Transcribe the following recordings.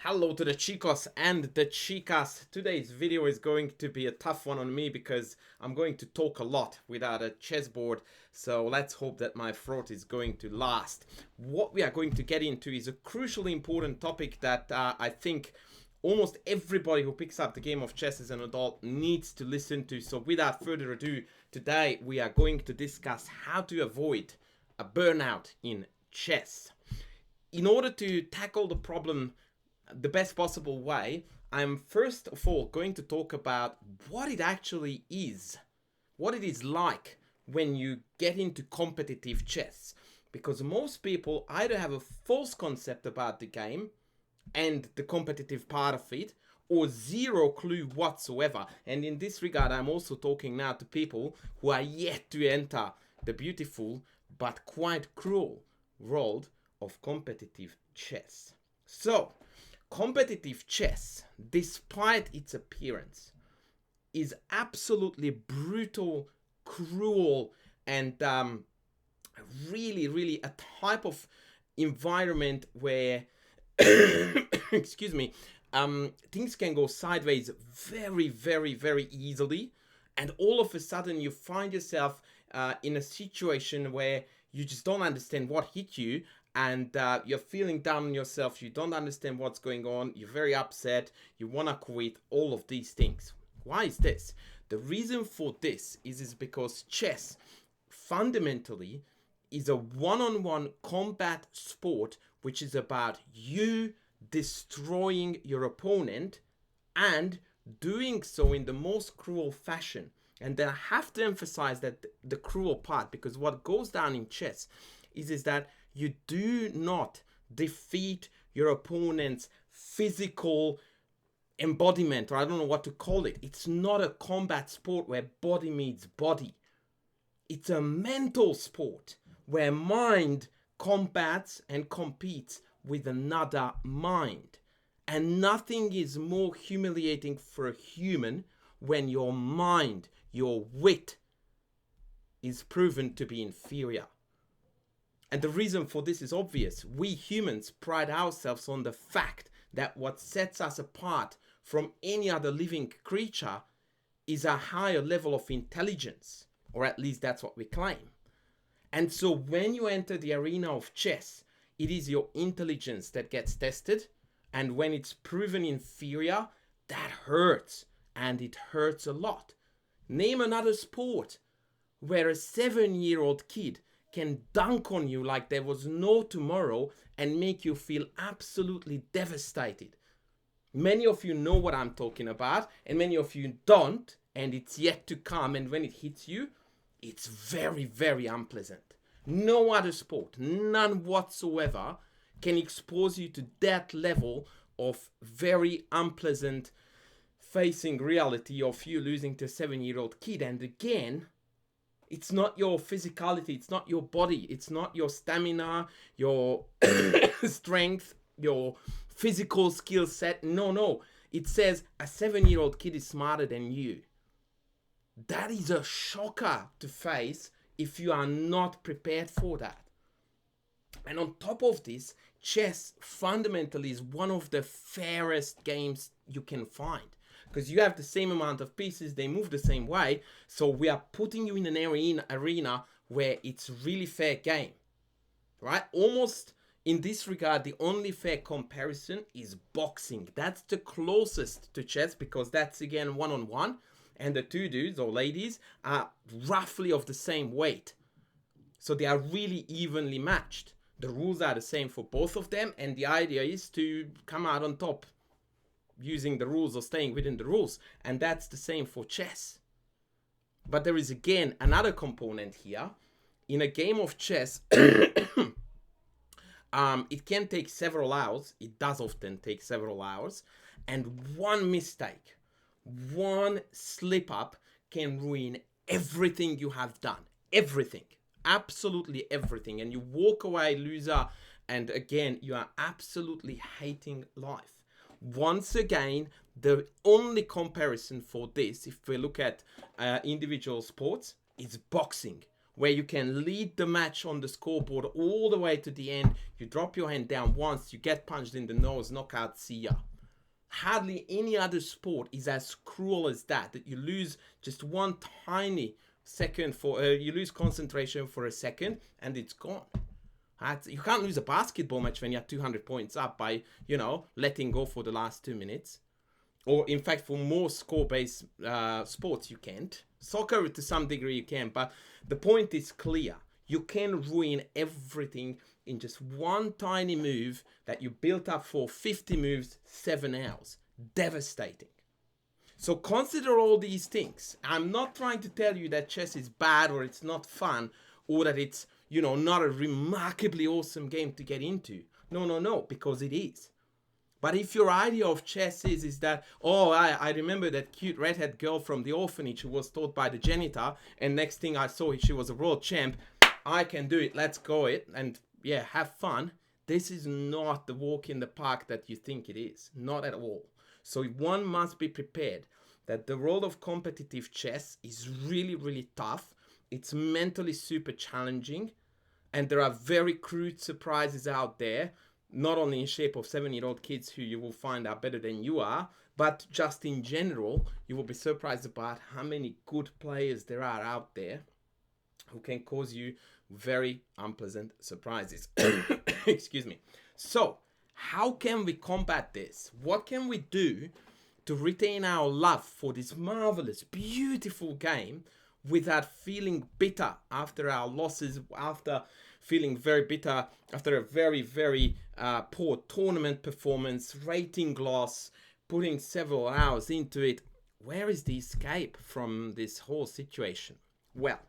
Hello to the chicos and the chicas. Today's video is going to be a tough one on me because I'm going to talk a lot without a chessboard. So let's hope that my throat is going to last. What we are going to get into is a crucially important topic that I think almost everybody who picks up the game of chess as an adult needs to listen to. So without further ado, today we are going to discuss how to avoid a burnout in chess. In order to tackle the problem the best possible way, I'm first of all going to talk about what it actually is, what it is like when you get into competitive chess. Because most people either have a false concept about the game and the competitive part of it, or zero clue whatsoever. And in this regard, I'm also talking now to people who are yet to enter the beautiful but quite cruel world of competitive chess. So, competitive chess, despite its appearance, is absolutely brutal, cruel, and really a type of environment where, excuse me, things can go sideways very easily, and all of a sudden you find yourself in a situation where you just don't understand what hit you, and you're feeling down on yourself, you don't understand what's going on, you're very upset, you want to quit, all of these things. Why is this? The reason for this is because chess fundamentally is a one-on-one combat sport which is about you destroying your opponent and doing so in the most cruel fashion. And then I have to emphasize that the cruel part, because what goes down in chess is that you do not defeat your opponent's physical embodiment, or I don't know what to call it. It's not a combat sport where body meets body. It's a mental sport where mind combats and competes with another mind. And nothing is more humiliating for a human when your mind, your wit, is proven to be inferior. And the reason for this is obvious. We humans pride ourselves on the fact that what sets us apart from any other living creature is a higher level of intelligence, or at least that's what we claim. And so when you enter the arena of chess, it is your intelligence that gets tested, and when it's proven inferior, that hurts, and it hurts a lot. Name another sport where a 7-year-old kid can dunk on you like there was no tomorrow and make you feel absolutely devastated. Many of you know what I'm talking about, and many of you don't, and it's yet to come, and when it hits you, it's very unpleasant. No other sport, none whatsoever, can expose you to that level of very unpleasant facing reality of you losing to a 7-year-old kid. And again, it's not your physicality, it's not your body, it's not your stamina, your strength, your physical skill set. No. It says a 7-year-old kid is smarter than you. That is a shocker to face if you are not prepared for that. And on top of this, chess fundamentally is one of the fairest games you can find. Because you have the same amount of pieces, they move the same way, so we are putting you in an arena where it's really fair game, right? Almost in this regard, the only fair comparison is boxing. That's the closest to chess, because that's again one-on-one, and the two dudes or ladies are roughly of the same weight. So they are really evenly matched. The rules are the same for both of them, and the idea is to come out on top using the rules or staying within the rules. And that's the same for chess. But there is again another component here. In a game of chess, it can take several hours. It does often take several hours. And one mistake, one slip up can ruin everything you have done. Everything. Absolutely everything. And you walk away loser. And again, you are absolutely hating life. Once again, the only comparison for this, if we look at individual sports, is boxing, where you can lead the match on the scoreboard all the way to the end. You drop your hand down once, you get punched in the nose, knockout, see ya. Hardly any other sport is as cruel as that you lose just one tiny second you lose concentration for a second and it's gone. You can't lose a basketball match when you're 200 points up by, letting go for the last 2 minutes. Or in fact, for more score-based sports, you can't. Soccer, to some degree, you can. But the point is clear. You can ruin everything in just one tiny move that you built up for 50 moves, 7 hours. Devastating. So consider all these things. I'm not trying to tell you that chess is bad or it's not fun or that it's, not a remarkably awesome game to get into. No, because it is. But if your idea of chess is that, I remember that cute redhead girl from the orphanage who was taught by the janitor, and next thing I saw, she was a world champ, I can do it, let's go it, and yeah, have fun. This is not the walk in the park that you think it is. Not at all. So one must be prepared that the world of competitive chess is really, really tough. It's mentally super challenging, and there are very crude surprises out there, not only in shape of 7-year-old kids who you will find are better than you are, but just in general, you will be surprised about how many good players there are out there who can cause you very unpleasant surprises. Excuse me. So, how can we combat this? What can we do to retain our love for this marvelous, beautiful game without feeling bitter after our losses, after feeling very bitter after a very, very poor tournament performance, rating loss, putting several hours into it? Where is the escape from this whole situation? Well,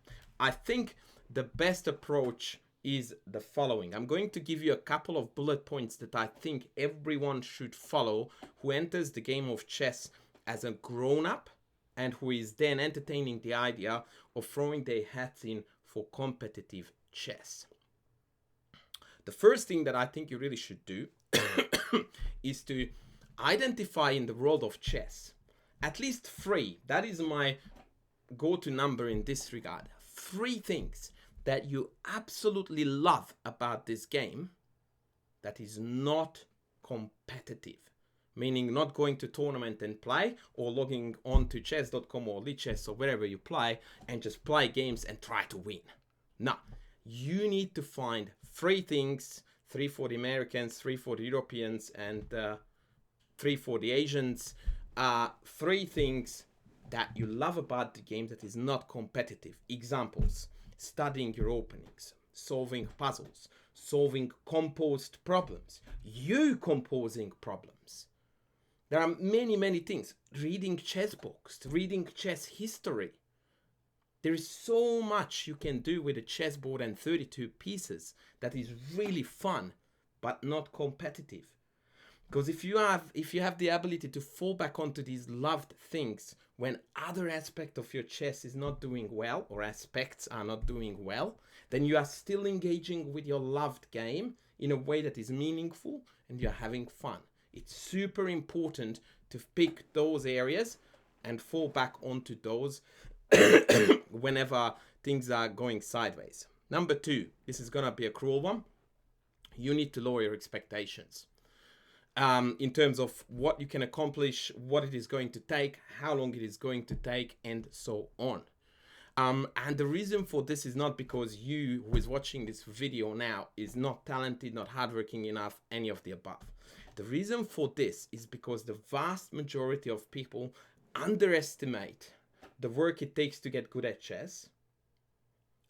I think the best approach is the following. I'm going to give you a couple of bullet points that I think everyone should follow who enters the game of chess as a grown-up and who is then entertaining the idea of throwing their hats in for competitive chess. The first thing that I think you really should do is to identify in the world of chess at least 3. That is my go-to number in this regard. 3 things that you absolutely love about this game that is not competitive. Meaning not going to tournament and play, or logging on to chess.com or Lichess or wherever you play and just play games and try to win. No, you need to find 3 things, 3 for the Americans, 3 for the Europeans, and 3 for the Asians. 3 things that you love about the game that is not competitive. Examples: studying your openings, solving puzzles, solving composed problems, you composing problems. There are many, many things. Reading chess books, reading chess history. There is so much you can do with a chessboard and 32 pieces that is really fun, but not competitive. Because if you have the ability to fall back onto these loved things when other aspect of your chess is not doing well, or aspects are not doing well, then you are still engaging with your loved game in a way that is meaningful and you're having fun. It's super important to pick those areas and fall back onto those whenever things are going sideways. Number 2, this is gonna be a cruel one. You need to lower your expectations in terms of what you can accomplish, what it is going to take, how long it is going to take, and so on. And the reason for this is not because you who is watching this video now is not talented, not hardworking enough, any of the above. The reason for this is because the vast majority of people underestimate the work it takes to get good at chess.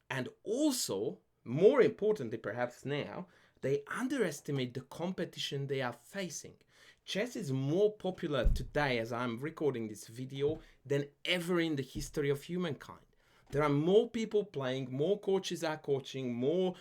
And also, more importantly perhaps now, they underestimate the competition they are facing. Chess is more popular today as I'm recording this video than ever in the history of humankind. There are more people playing, more coaches are coaching, more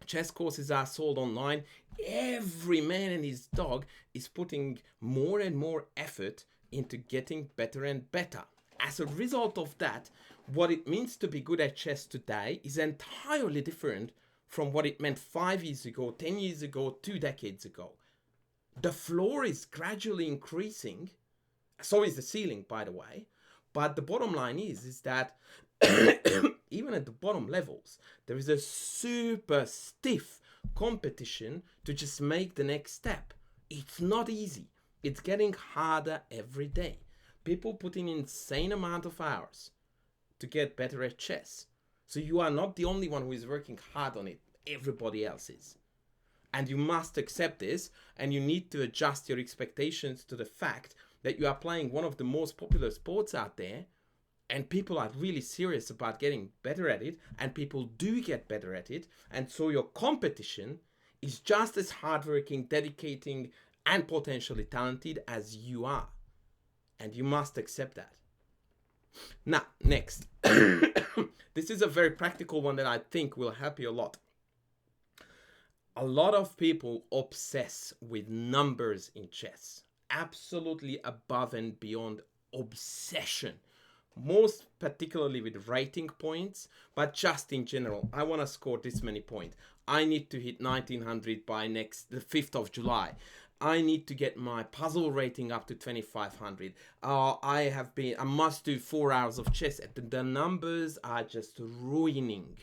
chess courses are sold online. Every man and his dog is putting more and more effort into getting better and better. As a result of that, what it means to be good at chess today is entirely different from what it meant 5 years ago, 10 years ago, 2 decades ago. The floor is gradually increasing. So is the ceiling, by the way. But the bottom line is that even at the bottom levels, there is a super stiff competition to just make the next step. It's not easy. It's getting harder every day. People put in insane amount of hours to get better at chess. So you are not the only one who is working hard on it. Everybody else is. And you must accept this, and you need to adjust your expectations to the fact that you are playing one of the most popular sports out there, and people are really serious about getting better at it, and people do get better at it, and so your competition is just as hardworking, dedicating, and potentially talented as you are. And you must accept that. Now, next. This is a very practical one that I think will help you a lot. A lot of people obsess with numbers in chess. Absolutely above and beyond obsession. Most particularly with rating points, but just in general. I want to score this many points. I need to hit 1900 by the 5th of July. I need to get my puzzle rating up to 2500. I must do 4 hours of chess. The numbers are just ruining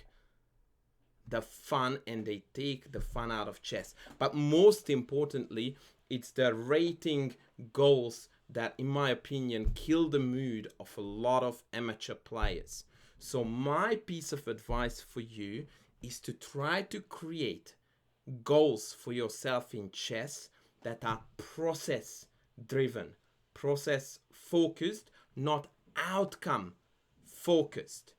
the fun, and they take the fun out of chess. But most importantly, it's the rating goals that, in my opinion, kill the mood of a lot of amateur players. So my piece of advice for you is to try to create goals for yourself in chess that are process driven, process focused, not outcome focused.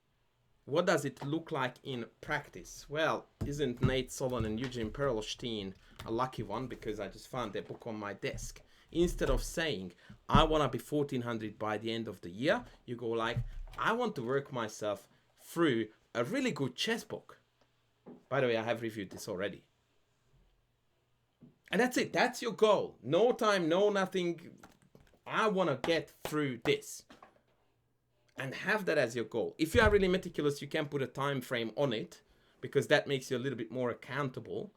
What does it look like in practice? Well, isn't Nate Solon and Eugene Perelstein a lucky one, because I just found their book on my desk. Instead of saying, I want to be 1400 by the end of the year, you go like, I want to work myself through a really good chess book. By the way, I have reviewed this already. And that's it. That's your goal. No time, no nothing. I want to get through this. And have that as your goal. If you are really meticulous, you can put a time frame on it, because that makes you a little bit more accountable.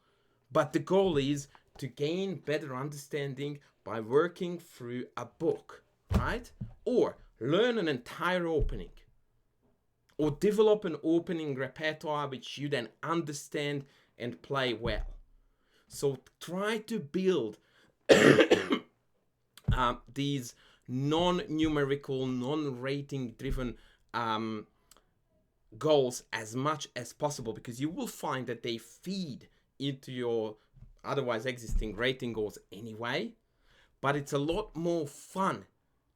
But the goal is to gain better understanding by working through a book, right? Or learn an entire opening. Or develop an opening repertoire which you then understand and play well. So try to build these non-numerical, non-rating driven goals as much as possible, because you will find that they feed into your otherwise existing rating goals anyway. But it's a lot more fun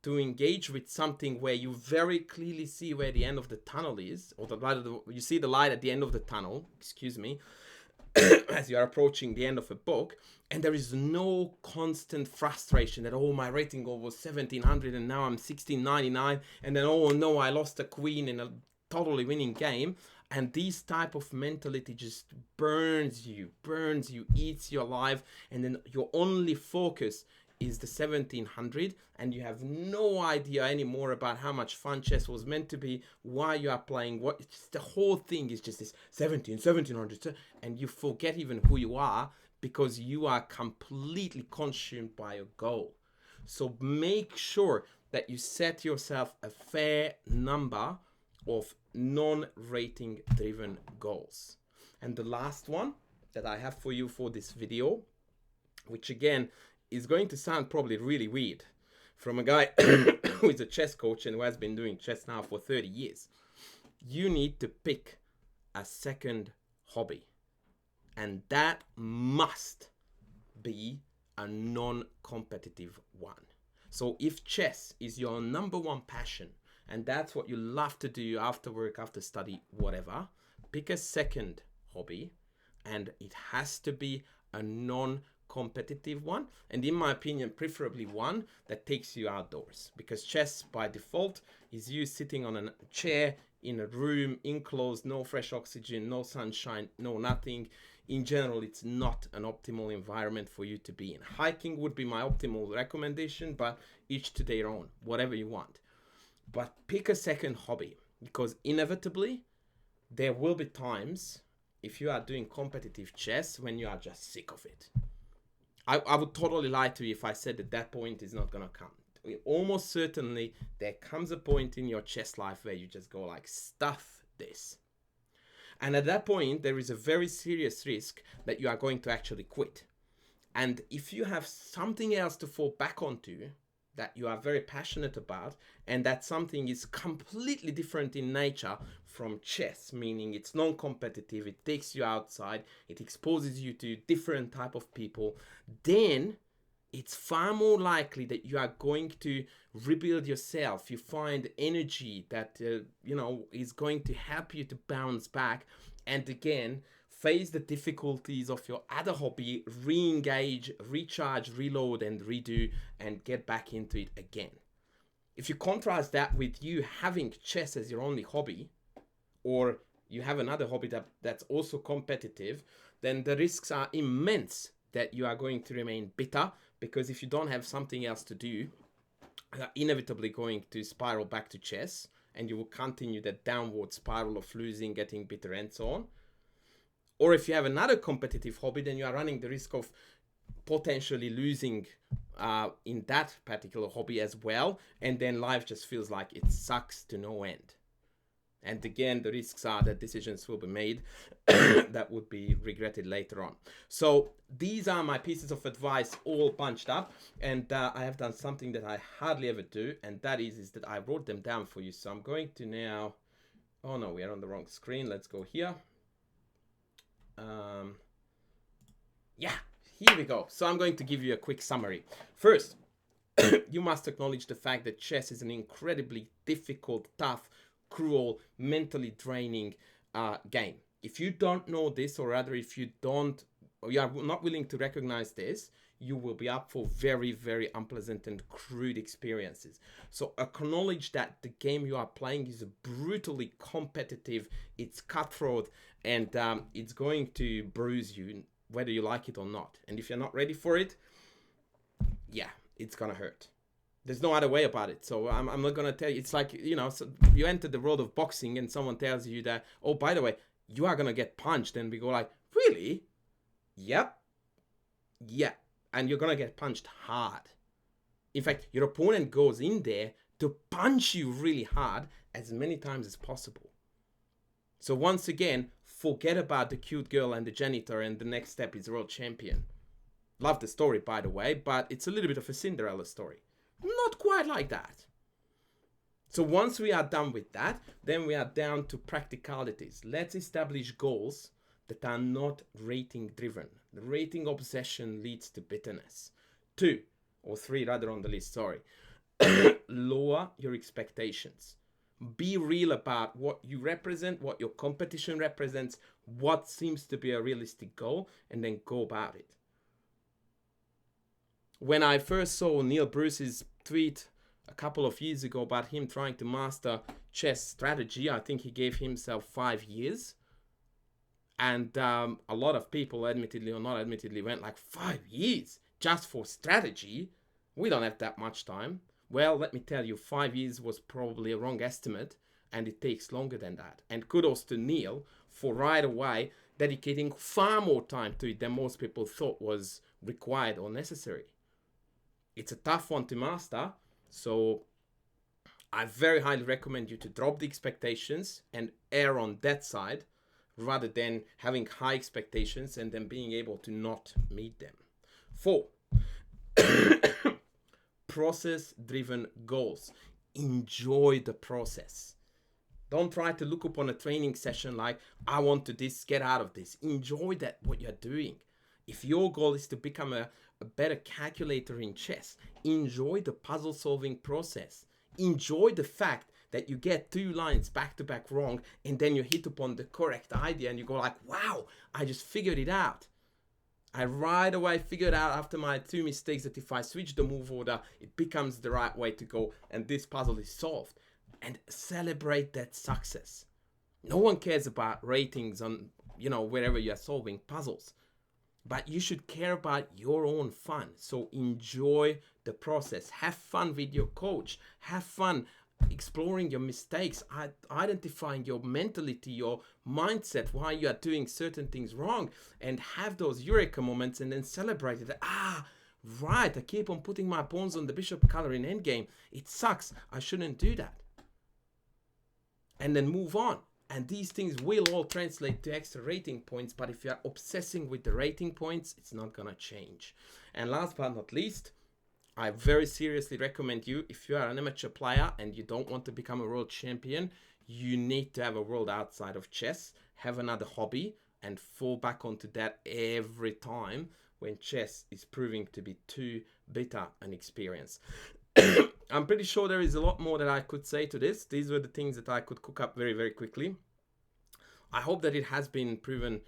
to engage with something where you very clearly see where the end of the tunnel is, or you see the light at the end of the tunnel, as you are approaching the end of a book, and there is no constant frustration that, oh, my rating goal was 1700 and now I'm 1699, and then, oh no, I lost a queen in a totally winning game. And this type of mentality just burns you, eats you alive, and then your only focus is the 1700, and you have no idea anymore about how much fun chess was meant to be, why you are playing, what. It's just, the whole thing is just this 1700, and you forget even who you are, because you are completely consumed by your goal. So make sure that you set yourself a fair number of non-rating driven goals. And the last one that I have for you for this video, which again is going to sound probably really weird from a guy who is a chess coach and who has been doing chess now for 30 years. You need to pick a second hobby, and that must be a non-competitive one. So if chess is your number one passion, and that's what you love to do after work, after study, whatever, pick a second hobby, and it has to be a non-competitive one. And in my opinion, preferably one that takes you outdoors, because chess by default is you sitting on a chair in a room, enclosed, no fresh oxygen, no sunshine, no nothing. In general, it's not an optimal environment for you to be in. Hiking would be my optimal recommendation, but each to their own, whatever you want. But pick a second hobby, because inevitably there will be times, if you are doing competitive chess, when you are just sick of it. I would totally lie to you if I said that point is not going to come. almost certainly there comes a point in your chess life where you just go like, stuff this. And at that point, there is a very serious risk that you are going to actually quit. And if you have something else to fall back onto that you are very passionate about, and that something is completely different in nature from chess, meaning it's non-competitive, it takes you outside, it exposes you to different type of people, then it's far more likely that you are going to rebuild yourself. You find energy that, is going to help you to bounce back. And again, face the difficulties of your other hobby, re-engage, recharge, reload, and redo, and get back into it again. If you contrast that with you having chess as your only hobby, or you have another hobby that's also competitive, then the risks are immense that you are going to remain bitter, because if you don't have something else to do, you're inevitably going to spiral back to chess, and you will continue that downward spiral of losing, getting bitter, and so on. Or if you have another competitive hobby, then you are running the risk of potentially losing in that particular hobby as well, and then life just feels like it sucks to no end. And again, the risks are that decisions will be made that would be regretted later on. So these are my pieces of advice all bunched up, and I have done something that I hardly ever do, and that is that I wrote them down for you. So I'm going to now, oh no, we are on the wrong screen. Let's go here. Here we go. So I'm going to give you a quick summary. First, you must acknowledge the fact that chess is an incredibly difficult, tough, cruel, mentally draining game. If you don't know this, or rather if you are not willing to recognize this, you will be up for very, very unpleasant and crude experiences. So acknowledge that the game you are playing is brutally competitive, it's cutthroat, and it's going to bruise you whether you like it or not. And if you're not ready for it, yeah, it's gonna hurt. There's no other way about it. So I'm not gonna tell you. It's like, so you enter the world of boxing and someone tells you that, oh, by the way, you are gonna get punched, and we go like, really? Yep. Yeah. And you're gonna get punched hard. In fact, your opponent goes in there to punch you really hard as many times as possible. So once again, forget about the cute girl and the janitor, and the next step is world champion. Love the story, by the way, but it's a little bit of a Cinderella story. Not quite like that. So once we are done with that, then we are down to practicalities. Let's establish goals that are not rating driven. The rating obsession leads to bitterness. 2 or 3 rather on the list, sorry. Lower your expectations. Be real about what you represent, what your competition represents, what seems to be a realistic goal, and then go about it. When I first saw Neil Bruce's tweet a couple of years ago about him trying to master chess strategy, I think he gave himself 5 years. And a lot of people, admittedly or not admittedly, went like, 5 years just for strategy? We don't have that much time. Well, let me tell you, 5 years was probably a wrong estimate, and it takes longer than that. And kudos to Neil for right away dedicating far more time to it than most people thought was required or necessary. It's a tough one to master, so I very highly recommend you to drop the expectations and err on that side, rather than having high expectations and then being able to not meet them. 4, process-driven goals. Enjoy the process. Don't try to look upon a training session like, I want to get out of this. Enjoy that, what you're doing. If your goal is to become a better calculator in chess, enjoy the puzzle solving process. Enjoy the fact that you get 2 lines back to back wrong, and then you hit upon the correct idea and you go like, wow, I just figured it out. I right away figured out after my 2 mistakes that if I switch the move order, it becomes the right way to go, and this puzzle is solved. And celebrate that success. No one cares about ratings on, wherever you're solving puzzles. But you should care about your own fun. So enjoy the process. Have fun with your coach. Have fun exploring your mistakes, identifying your mentality, your mindset, why you are doing certain things wrong, and have those eureka moments and then celebrate it. Right, I keep on putting my pawns on the bishop color in endgame. It sucks. I shouldn't do that. And then move on. And these things will all translate to extra rating points, but if you are obsessing with the rating points, it's not gonna change. And last but not least, I very seriously recommend you, if you are an amateur player and you don't want to become a world champion, you need to have a world outside of chess, have another hobby, and fall back onto that every time when chess is proving to be too bitter an experience. I'm pretty sure there is a lot more that I could say to this. These were the things that I could cook up very, very quickly. I hope that it has been proven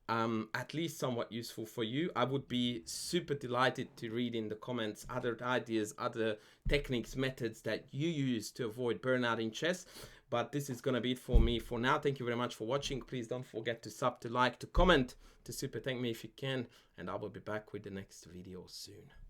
at least somewhat useful for you. I would be super delighted to read in the comments other ideas, other techniques, methods that you use to avoid burnout in chess. But this is going to be it for me for now. Thank you very much for watching. Please don't forget to sub, to like, to comment, to super thank me if you can. And I will be back with the next video soon.